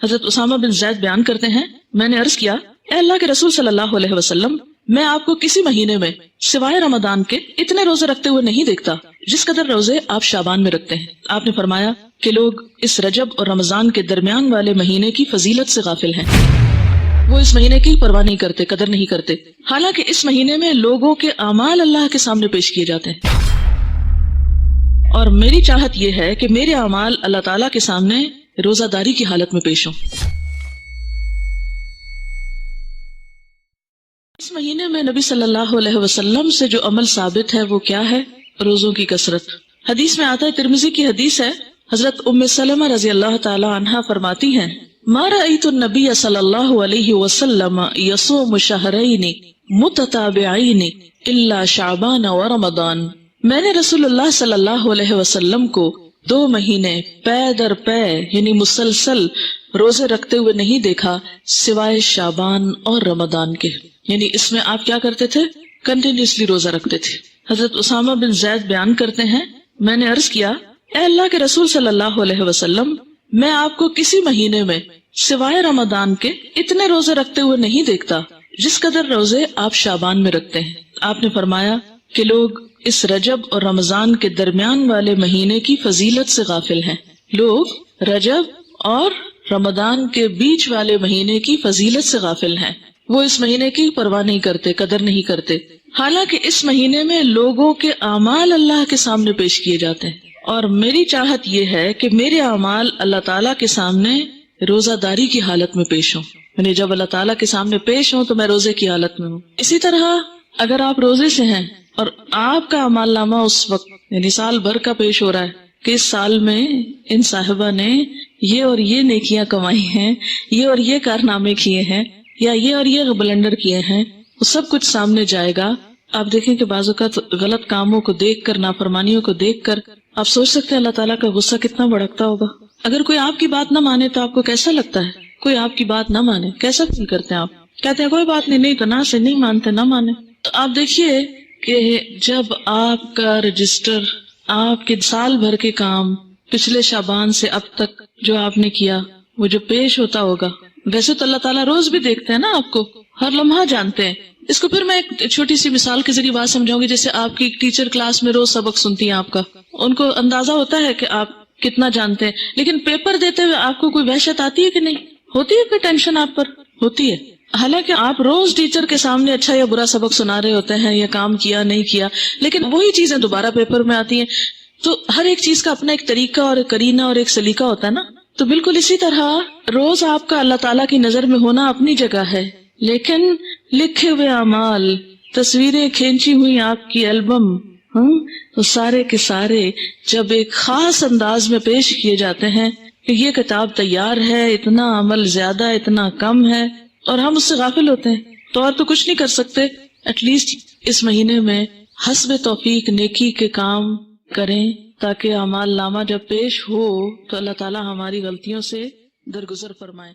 حضرت اسامہ بن زید بیان کرتے ہیں میں نے عرض کیا اے اللہ کے رسول صلی اللہ علیہ وسلم میں آپ کو کسی مہینے میں سوائے رمضان کے اتنے روزے رکھتے ہوئے نہیں دیکھتا جس قدر روزے آپ شعبان میں رکھتے ہیں۔ آپ نے فرمایا کہ لوگ اس رجب اور رمضان کے درمیان والے مہینے کی فضیلت سے غافل ہیں، وہ اس مہینے کی پرواہ نہیں کرتے، قدر نہیں کرتے، حالانکہ اس مہینے میں لوگوں کے اعمال اللہ کے سامنے پیش کیے جاتے ہیں، اور میری چاہت یہ ہے کہ میرے اعمال اللہ تعالیٰ کے سامنے روزہ داری کی حالت میں پیش ہوں۔ اس مہینے میں نبی صلی اللہ علیہ وسلم سے جو عمل ثابت ہے وہ کیا ہے؟ روزوں کی کثرت۔ حدیث میں آتا ہے، ترمذی کی حدیث ہے، حضرت ام سلمہ رضی اللہ تعالی عنہا فرماتی ہیں ما رأیت النبی صلی اللہ علیہ وسلم یصوم شہرین متتابعین الا شعبان و رمضان، میں نے رسول اللہ صلی اللہ علیہ وسلم کو 2 مہینے پے در پے یعنی مسلسل روزے رکھتے ہوئے نہیں دیکھا سوائے شعبان اور رمضان کے، یعنی اس میں آپ کیا کرتے تھے؟ کنٹینیوسلی روزہ رکھتے تھے۔ حضرت اسامہ بن زید بیان کرتے ہیں میں نے عرض کیا اے اللہ کے رسول صلی اللہ علیہ وسلم میں آپ کو کسی مہینے میں سوائے رمضان کے اتنے روزے رکھتے ہوئے نہیں دیکھتا جس قدر روزے آپ شعبان میں رکھتے ہیں۔ آپ نے فرمایا کہ لوگ اس رجب اور رمضان کے درمیان والے مہینے کی فضیلت سے غافل ہیں، لوگ رجب اور رمضان کے بیچ والے مہینے کی فضیلت سے غافل ہیں، وہ اس مہینے کی پرواہ نہیں کرتے، قدر نہیں کرتے، حالانکہ اس مہینے میں لوگوں کے اعمال اللہ کے سامنے پیش کیے جاتے ہیں، اور میری چاہت یہ ہے کہ میرے اعمال اللہ تعالیٰ کے سامنے روزہ داری کی حالت میں پیش ہوں، یعنی جب اللہ تعالیٰ کے سامنے پیش ہوں تو میں روزے کی حالت میں ہوں۔ اسی طرح اگر آپ روزے سے ہیں اور آپ کا اعمال نامہ اس وقت یعنی سال بھر کا پیش ہو رہا ہے کہ اس سال میں ان صاحبہ نے یہ اور یہ نیکیاں کمائی ہیں، یہ اور یہ کارنامے کیے ہیں، یا یہ اور یہ بلنڈر کیے ہیں، وہ سب کچھ سامنے جائے گا۔ آپ دیکھیں کہ بعض اوقات غلط کاموں کو دیکھ کر، نافرمانیوں کو دیکھ کر آپ سوچ سکتے ہیں اللہ تعالیٰ کا غصہ کتنا بھڑکتا ہوگا۔ اگر کوئی آپ کی بات نہ مانے تو آپ کو کیسا لگتا ہے؟ کوئی آپ کی بات نہ مانے کیسا فیل کرتے ہیں آپ؟ کہتے ہیں کوئی بات نہیں، نہیں گناہ سے نہیں مانتے، نہ مانے۔ تو آپ دیکھیے کہ جب آپ کا رجسٹر، آپ کے سال بھر کے کام پچھلے شعبان سے اب تک جو آپ نے کیا وہ جو پیش ہوتا ہوگا، ویسے تو اللہ تعالیٰ روز بھی دیکھتے ہیں نا، آپ کو ہر لمحہ جانتے ہیں۔ اس کو پھر میں ایک چھوٹی سی مثال کے ذریعے بات سمجھاؤں گی۔ جیسے آپ کی ٹیچر کلاس میں روز سبق سنتی ہیں آپ کا، ان کو اندازہ ہوتا ہے کہ آپ کتنا جانتے ہیں، لیکن پیپر دیتے ہوئے آپ کو کوئی وحشت آتی ہے کہ نہیں ہوتی ہے؟ کوئی ٹینشن آپ پر ہوتی ہے؟ حالانکہ آپ روز ٹیچر کے سامنے اچھا یا برا سبق سنا رہے ہوتے ہیں، یا کام کیا نہیں کیا، لیکن وہی چیزیں دوبارہ پیپر میں آتی ہیں۔ تو ہر ایک چیز کا اپنا ایک طریقہ اور ایک کرینہ اور ایک سلیقہ ہوتا ہے نا۔ تو بالکل اسی طرح روز آپ کا اللہ تعالیٰ کی نظر میں ہونا اپنی جگہ ہے، لیکن لکھے ہوئے اعمال، تصویریں کھینچی ہوئی آپ کی البم، تو سارے کے سارے جب ایک خاص انداز میں پیش کیے جاتے ہیں کہ یہ کتاب تیار ہے، اتنا عمل زیادہ، اتنا کم ہے، اور ہم اس سے غافل ہوتے ہیں، تو اور تو کچھ نہیں کر سکتے۔ ایٹ لیسٹ اس مہینے میں حسب توفیق نیکی کے کام کریں تاکہ اعمال نامہ جب پیش ہو تو اللہ تعالیٰ ہماری غلطیوں سے درگزر فرمائے۔